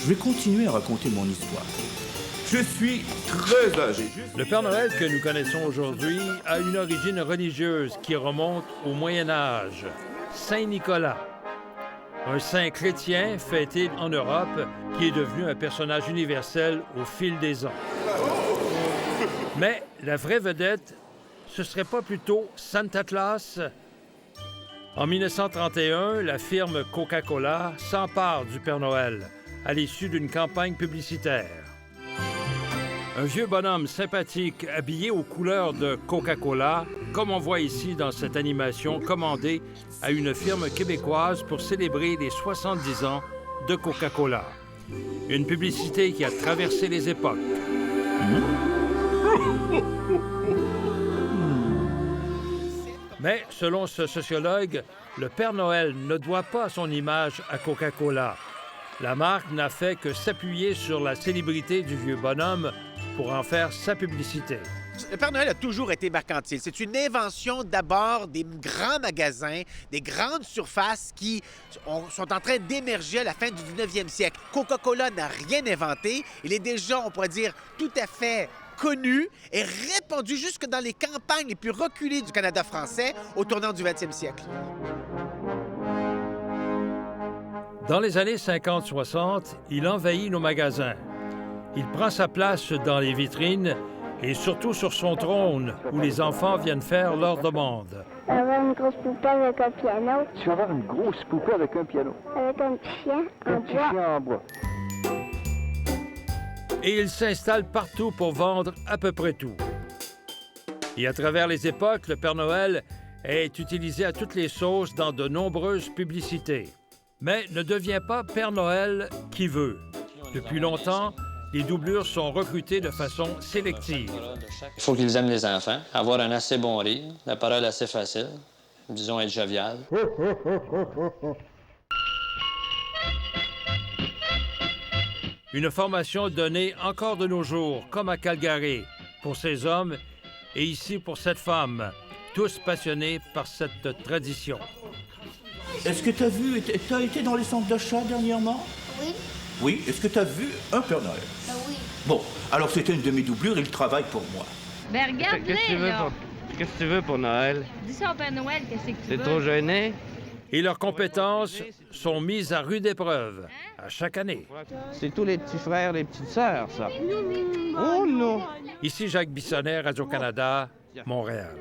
Je vais continuer à raconter mon histoire. Je suis très âgé. Le Père Noël que nous connaissons aujourd'hui a une origine religieuse qui remonte au Moyen Âge. Saint Nicolas, un saint chrétien fêté en Europe qui est devenu un personnage universel au fil des ans. Mais la vraie vedette, ce serait pas plutôt Santa Claus? En 1931, la firme Coca-Cola s'empare du Père Noël à l'issue d'une campagne publicitaire. Un vieux bonhomme sympathique habillé aux couleurs de Coca-Cola, comme on voit ici dans cette animation commandée à une firme québécoise pour célébrer les 70 ans de Coca-Cola. Une publicité qui a traversé les époques. Mais selon ce sociologue, le Père Noël ne doit pas son image à Coca-Cola. La marque n'a fait que s'appuyer sur la célébrité du vieux bonhomme pour en faire sa publicité. Le Père Noël a toujours été mercantile. C'est une invention d'abord des grands magasins, des grandes surfaces qui sont en train d'émerger à la fin du 19e siècle. Coca-Cola n'a rien inventé. Il est déjà, on pourrait dire, tout à fait connu et répandu jusque dans les campagnes les plus reculées du Canada français au tournant du 20e siècle. Dans les années 50-60, il envahit nos magasins. Il prend sa place dans les vitrines et surtout sur son trône, où les enfants viennent faire leurs demandes. On va avoir une grosse poupée avec un piano. Tu vas avoir une grosse poupée avec un piano. Avec un petit chien en bois. Chien en bois. Et il s'installe partout pour vendre à peu près tout. Et à travers les époques, le Père Noël est utilisé à toutes les sauces dans de nombreuses publicités. Mais ne devient pas Père Noël qui veut. Depuis longtemps, les doublures sont recrutées de façon sélective. Il faut qu'ils aiment les enfants, avoir un assez bon rire, la parole assez facile, disons être jovial. Une formation donnée encore de nos jours, comme à Calgary, pour ces hommes et ici pour cette femme, tous passionnés par cette tradition. Est-ce que t'as été dans les centres d'achat dernièrement? Oui. Oui. Est-ce que t'as vu un Père Noël? Oui. Bon, alors c'était une demi-doublure, il travaille pour moi. Ben regarde-les, là! Qu'est-ce que tu veux pour Noël? Dis ça au Père Noël, qu'est-ce que tu veux? T'es trop gêné? Et leurs compétences sont mises à rude épreuve à chaque année. C'est tous les petits frères, les petites sœurs, ça. Oh non! Ici Jacques Bissonnet, Radio-Canada, Montréal.